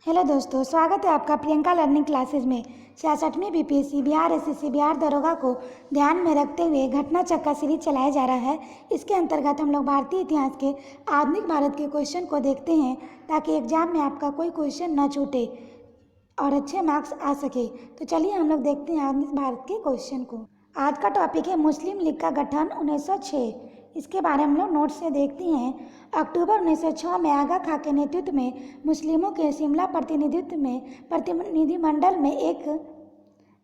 Hello दोस्तों, स्वागत है आपका प्रियंका लर्निंग क्लासेस में। 66वीं बीपीएससी बिहार एसएससी बिहार दरोगा को ध्यान में रखते हुए घटना चक्का सीरीज चलाया जा रहा है। इसके अंतर्गत हम लोग भारतीय इतिहास के आधुनिक भारत के क्वेश्चन को देखते हैं ताकि एग्जाम में आपका कोई क्वेश्चन न छूटे और अच्छे मार्क्स आ सके। तो चलिए हम लोग देखते हैं आधुनिक भारत के क्वेश्चन को। आज का टॉपिक है मुस्लिम लीग का गठन 1906। इसके बारे में हम लोग नोट से देखते हैं। अक्टूबर 1906 में आगा खां के नेतृत्व में मुस्लिमों के शिमला प्रतिनिधिमंडल में एक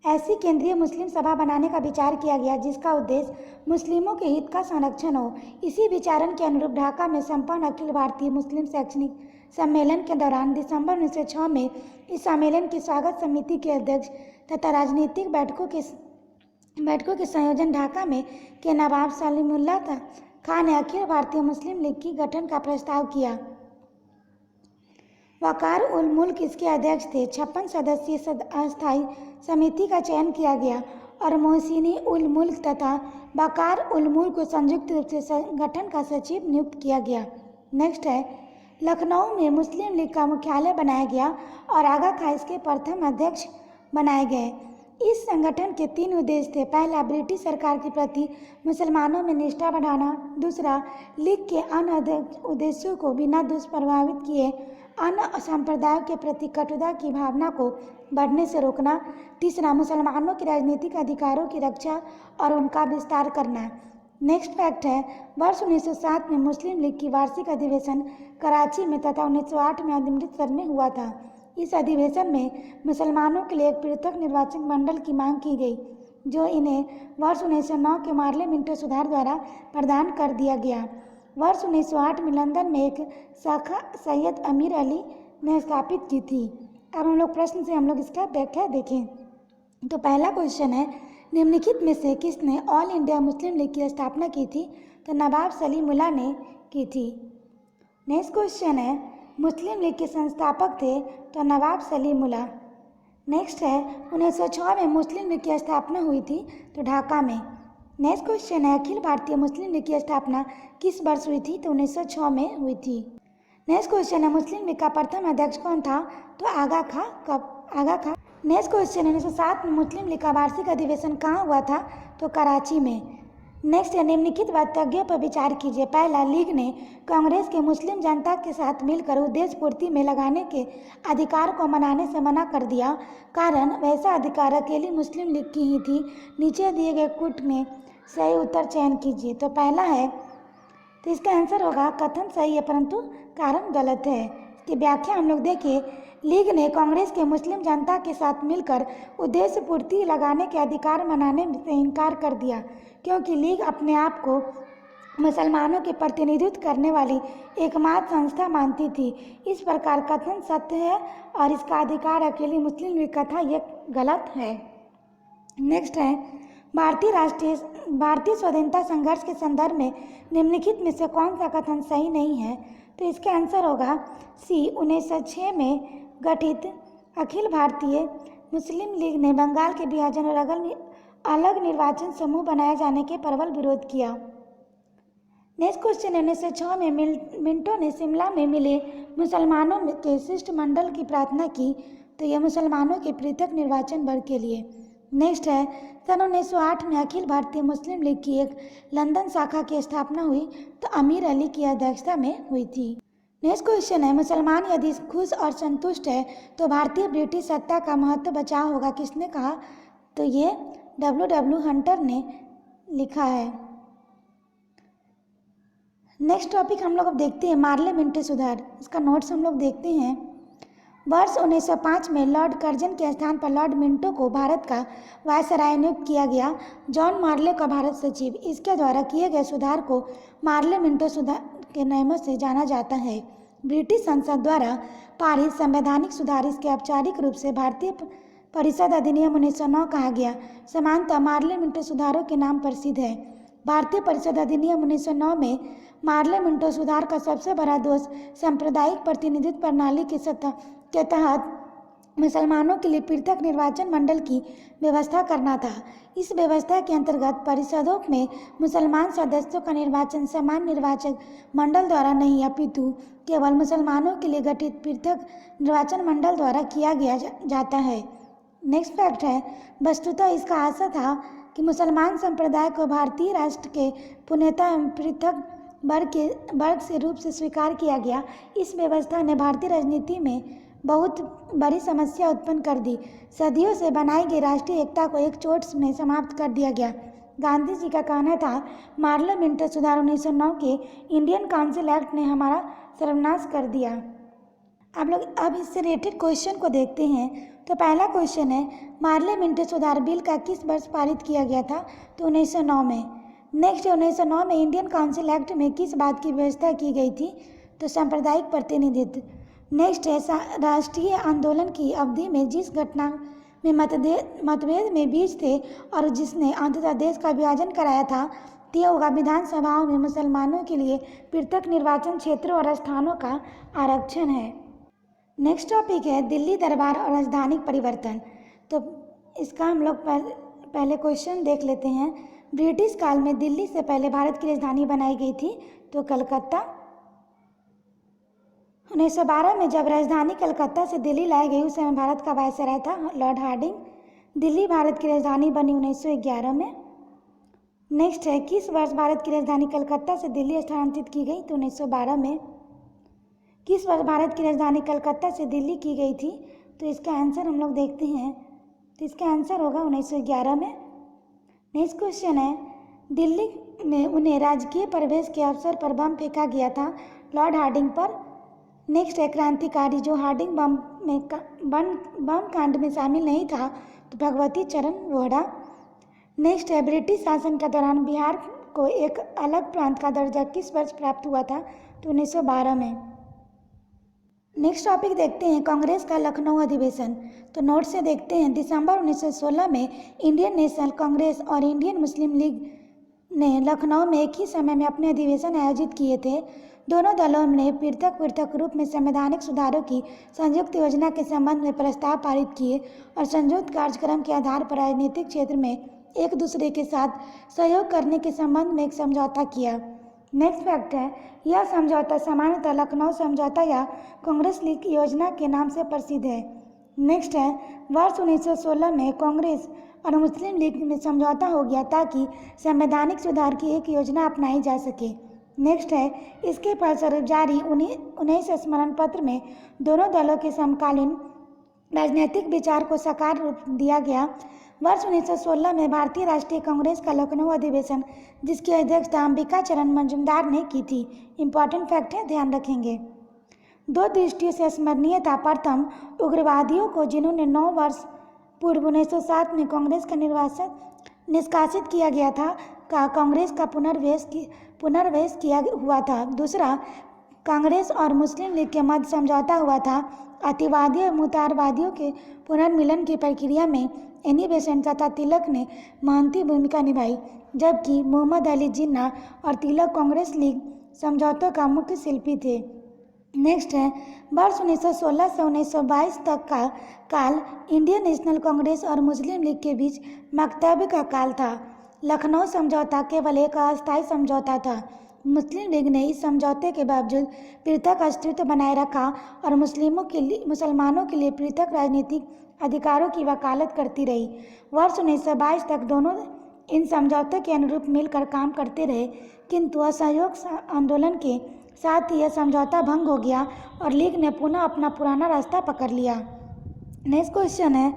ऐसी केंद्रीय मुस्लिम सभा बनाने का विचार किया गया जिसका उद्देश्य मुस्लिमों के हित का संरक्षण हो। इसी विचारण के अनुरूप ढाका में संपन्न अखिल भारतीय मुस्लिम शैक्षणिक सम्मेलन के दौरान दिसंबर 1906 में इस सम्मेलन की स्वागत समिति के अध्यक्ष तथा राजनीतिक बैठकों के संयोजन ढाका में के नवाब सलीमुल्लाह खां ने अखिल भारतीय मुस्लिम लीग की गठन का प्रस्ताव किया। वकार उल मुल्क इसके अध्यक्ष थे। 56 सदस्यीय अस्थायी समिति का चयन किया गया और मोहसिनी उल मुल्क तथा वकार उल मुल्क को संयुक्त रूप से संगठन का सचिव नियुक्त किया गया। नेक्स्ट है, लखनऊ में मुस्लिम लीग का मुख्यालय बनाया गया और आगा खां इसके प्रथम अध्यक्ष बनाए गए। इस संगठन के 3 उद्देश्य थे। पहला, ब्रिटिश सरकार के प्रति मुसलमानों में निष्ठा बढ़ाना। दूसरा, लीग के अन्य उद्देश्यों को बिना दुष्प्रभावित किए अन्य संप्रदायों के प्रति कटुता की भावना को बढ़ने से रोकना। तीसरा, मुसलमानों के राजनीतिक अधिकारों की रक्षा और उनका विस्तार करना। नेक्स्ट फैक्ट है, वर्ष 1907 में मुस्लिम लीग की वार्षिक अधिवेशन कराची में तथा 1908 में अमृतसर में हुआ था। इस अधिवेशन में मुसलमानों के लिए एक पृथक निर्वाचन मंडल की मांग की गई जो इन्हें वर्ष 1909 के मार्ले मिंटो सुधार द्वारा प्रदान कर दिया गया। वर्ष 1908 में लंदन में एक शाखा सैयद अमीर अली ने स्थापित की थी। अब हम लोग प्रश्न से हम लोग इसका व्याख्या देखें। तो पहला क्वेश्चन है, निम्नलिखित में से किसने ऑल इंडिया मुस्लिम लीग की स्थापना की थी? तो नवाब सलीमुल्लाह ने की थी। नेक्स्ट क्वेश्चन है, मुस्लिम लीग के संस्थापक थे? तो नवाब सलीमुल्लाह। नेक्स्ट है, 1906 में मुस्लिम लीग की स्थापना हुई थी? तो ढाका में। नेक्स्ट क्वेश्चन है, अखिल भारतीय मुस्लिम लीग की स्थापना किस वर्ष हुई थी? तो 1906 में हुई थी। नेक्स्ट क्वेश्चन है, मुस्लिम लीग का प्रथम अध्यक्ष कौन था? तो आगा खां। कब? आगा खां। नेक्स्ट क्वेश्चन है, 1907 में मुस्लिम लीग का वार्षिक अधिवेशन कहाँ हुआ था? तो कराची में। नेक्स्ट है, निम्नलिखित वक्तव्यों पर विचार कीजिए। पहला, लीग ने कांग्रेस के मुस्लिम जनता के साथ मिलकर उद्देश्य पूर्ति में लगाने के अधिकार को मनाने से मना कर दिया। कारण, वैसा अधिकार अकेली मुस्लिम लीग की ही थी। नीचे दिए गए कुट में सही उत्तर चयन कीजिए। तो पहला है, तो इसका आंसर होगा कथन सही है परंतु कारण गलत है। इसकी व्याख्या हम लोग देखिए। लीग ने कांग्रेस के मुस्लिम जनता के साथ मिलकर उद्देश्य पूर्ति लगाने के अधिकार मनाने से इनकार कर दिया क्योंकि लीग अपने आप को मुसलमानों के प्रतिनिधित्व करने वाली एकमात्र संस्था मानती थी। इस प्रकार कथन सत्य है और इसका अधिकार अकेली मुस्लिम लीग का था, यह गलत है। नेक्स्ट है, भारतीय स्वाधीनता संघर्ष के संदर्भ में निम्नलिखित में से कौन सा कथन सही नहीं है? तो इसका आंसर होगा सी। 1906 में गठित अखिल भारतीय मुस्लिम लीग ने बंगाल के विभाजन और अलग निर्वाचन समूह बनाए जाने के प्रबल विरोध किया। नेक्स्ट क्वेश्चन है, 1906 में मिंटो ने शिमला में मिले मुसलमानों के शिष्टमंडल की प्रार्थना की। तो यह मुसलमानों के पृथक निर्वाचन वर्ग के लिए। नेक्स्ट है, सन 1908 में अखिल भारतीय मुस्लिम लीग की एक लंदन शाखा की स्थापना हुई तो अमीर अली की अध्यक्षता में हुई थी। नेक्स्ट क्वेश्चन है, मुसलमान यदि खुश और संतुष्ट है तो भारतीय ब्रिटिश सत्ता का महत्व बचाव होगा। किसने कहा? तो ये W. हंटर ने लिखा है। नेक्स्ट टॉपिक हम लोग अब देखते हैं मार्ले मिंटो सुधार। इसका नोट्स हम लोग देखते हैं। वर्ष 1905 में लॉर्ड कर्जन के स्थान पर लॉर्ड मिंटो को भारत का वायसराय नियुक्त किया गया। जॉन मार्ले का भारत सचिव। इसके द्वारा किए गए सुधार को मार्ले मिंटो सुधार के नाम से जाना जाता है। ब्रिटिश संसद द्वारा पारित संवैधानिक सुधार इसके औपचारिक रूप से भारतीय परिषद अधिनियम 1909 कहा गया। समानतः मार्ले मिंटो सुधारों के नाम प्रसिद्ध है। भारतीय परिषद अधिनियम 1909 में मार्ले मिंटो सुधार का सबसे बड़ा दोष सांप्रदायिक प्रतिनिधित्व प्रणाली के तहत मुसलमानों के लिए पृथक निर्वाचन मंडल की व्यवस्था करना था। इस व्यवस्था के अंतर्गत परिषदों में मुसलमान सदस्यों का निर्वाचन समान निर्वाचक मंडल द्वारा नहीं अपितु केवल मुसलमानों के लिए गठित पृथक निर्वाचन मंडल द्वारा किया जाता है। नेक्स्ट फैक्ट है, वस्तुतः इसका आशा था कि मुसलमान संप्रदाय को भारतीय राष्ट्र के पुण्यता एवं पृथक वर्ग से रूप से स्वीकार किया गया। इस व्यवस्था ने भारतीय राजनीति में बहुत बड़ी समस्या उत्पन्न कर दी। सदियों से बनाई गई राष्ट्रीय एकता को एक चोट में समाप्त कर दिया गया। गांधी जी का कहना था, पार्लियामेंट सुधार 1909 के इंडियन काउंसिल एक्ट ने हमारा सर्वनाश कर दिया। आप लोग अब इससे रिलेटेड क्वेश्चन को देखते हैं। तो पहला क्वेश्चन है, पार्लियामेंट सुधार बिल का किस वर्ष पारित किया गया था? तो 1909 में। नेक्स्ट 1909 में इंडियन काउंसिल एक्ट में किस बात की व्यवस्था की गई थी? तो सांप्रदायिक प्रतिनिधित्व। नेक्स्ट है, राष्ट्रीय आंदोलन की अवधि में जिस घटना में मतभेद में बीच थे और जिसने अंततः देश का विभाजन कराया था, ते होगा विधानसभाओं में मुसलमानों के लिए पृथक निर्वाचन क्षेत्रों और स्थानों का आरक्षण है। नेक्स्ट टॉपिक है, दिल्ली दरबार और राजधानी परिवर्तन। तो इसका हम लोग पहले क्वेश्चन देख लेते हैं। ब्रिटिश काल में दिल्ली से पहले भारत की राजधानी बनाई गई थी? तो कलकत्ता। 1912 में जब राजधानी कलकत्ता से दिल्ली लाई गई, उस समय भारत का वायसराय था लॉर्ड हार्डिंग। दिल्ली भारत की राजधानी बनी 1911 में। नेक्स्ट है, किस वर्ष भारत की राजधानी कलकत्ता से दिल्ली स्थानांतरित की गई? तो 1912 में। किस वर्ष भारत की राजधानी कलकत्ता से दिल्ली की गई थी? तो इसका आंसर हम लोग देखते हैं। तो इसका आंसर होगा 1911 में। नेक्स्ट क्वेश्चन है, दिल्ली में उन्हें राजकीय प्रवेश के अवसर पर बम फेंका गया था लॉर्ड हार्डिंग पर। नेक्स्ट है, क्रांतिकारी जो हार्डिंग बम कांड में शामिल नहीं था, तो भगवती चरण वोहरा। नेक्स्ट है, ब्रिटिश शासन के दौरान बिहार को एक अलग प्रांत का दर्जा किस वर्ष प्राप्त हुआ था? तो 1912 में। नेक्स्ट टॉपिक देखते हैं, कांग्रेस का लखनऊ अधिवेशन। तो नोट से देखते हैं, दिसंबर 1916 में इंडियन नेशनल कांग्रेस और इंडियन मुस्लिम लीग ने लखनऊ में एक ही समय में अपने अधिवेशन आयोजित किए थे। दोनों दलों ने पृथक रूप में संवैधानिक सुधारों की संयुक्त योजना के संबंध में प्रस्ताव पारित किए और संयुक्त कार्यक्रम के आधार पर राजनीतिक क्षेत्र में एक दूसरे के साथ सहयोग करने के संबंध में एक समझौता किया। नेक्स्ट फैक्ट है, यह समझौता सामान्यतः लखनऊ समझौता या कांग्रेस लीग योजना के नाम से प्रसिद्ध है। नेक्स्ट है, वर्ष 1916 में कांग्रेस और मुस्लिम लीग में समझौता हो गया ताकि संवैधानिक सुधार की एक योजना अपनाई जा सके। नेक्स्ट है, इसके फलस्वरूप जारी 19 स्मरण पत्र में दोनों दलों के समकालीन राजनीतिक विचार को साकार रूप दिया गया। वर्ष 1916 में भारतीय राष्ट्रीय कांग्रेस का लखनऊ अधिवेशन, जिसकी अध्यक्षता अंबिका चरण मजूमदार ने की थी। इंपॉर्टेंट फैक्ट है, ध्यान रखेंगे। दो दृष्टियों से स्मरणीय था। प्रथम, उग्रवादियों को जिन्होंने 9 वर्ष पूर्व 1907 में कांग्रेस का निष्कासित किया गया था, का कांग्रेस का पुनर्वेश किया हुआ था। दूसरा, कांग्रेस और मुस्लिम लीग के मध्य समझौता हुआ था। अतिवादियों और मुतारवादियों के पुनर्मिलन की प्रक्रिया में एनी बेसेंट तथा तिलक ने महंती भूमिका निभाई, जबकि मोहम्मद अली जिन्ना और तिलक कांग्रेस लीग समझौतों का मुख्य शिल्पी थे। नेक्स्ट है, वर्ष 1916 से 1922 तक का काल इंडियन नेशनल कांग्रेस और मुस्लिम लीग के बीच वक्तव्य का काल था। लखनऊ समझौता केवल एक अस्थायी समझौता था। मुस्लिम लीग ने इस समझौते के बावजूद पृथक अस्तित्व बनाए रखा और मुसलमानों के लिए पृथक राजनीतिक अधिकारों की वकालत करती रही। वर्ष 1922 तक दोनों इन समझौतों के अनुरूप मिलकर काम करते रहे, किंतु असहयोग आंदोलन के साथ ही यह समझौता भंग हो गया और लीग ने पुनः अपना पुराना रास्ता पकड़ लिया। नेक्स्ट क्वेश्चन है,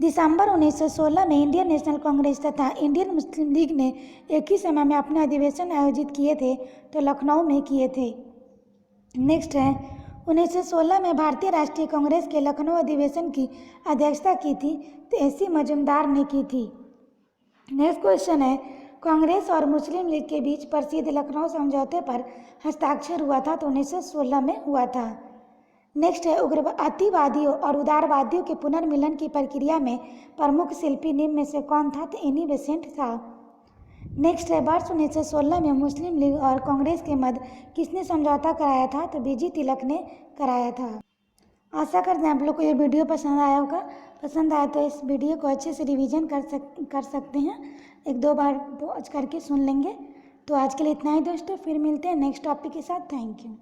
दिसंबर 1916 में इंडियन नेशनल कांग्रेस तथा इंडियन मुस्लिम लीग ने एक ही समय में अपने अधिवेशन आयोजित किए थे, तो लखनऊ में किए थे। नेक्स्ट है, 1916 में भारतीय राष्ट्रीय कांग्रेस के लखनऊ अधिवेशन की अध्यक्षता की थी, तो एसी मजूमदार ने की थी। नेक्स्ट क्वेश्चन है, कांग्रेस और मुस्लिम लीग के बीच प्रसिद्ध लखनऊ समझौते पर हस्ताक्षर हुआ था, तो 1916 में हुआ था। नेक्स्ट है, अतिवादियों और उदारवादियों के पुनर्मिलन की प्रक्रिया में प्रमुख शिल्पी निम्न में से कौन था? तो एनी बेसेंट था। नेक्स्ट है, वर्ष 1916 में मुस्लिम लीग और कांग्रेस के मध्य किसने समझौता कराया था? तो बीजी तिलक ने कराया था। आशा करते हैं आप लोग को ये वीडियो पसंद आया होगा। पसंद आया तो इस वीडियो को अच्छे से रिवीजन कर सकते हैं, 1-2 बार पॉज करके सुन लेंगे। तो आज के लिए इतना ही दोस्तों, फिर मिलते हैं नेक्स्ट टॉपिक के साथ। Thank you.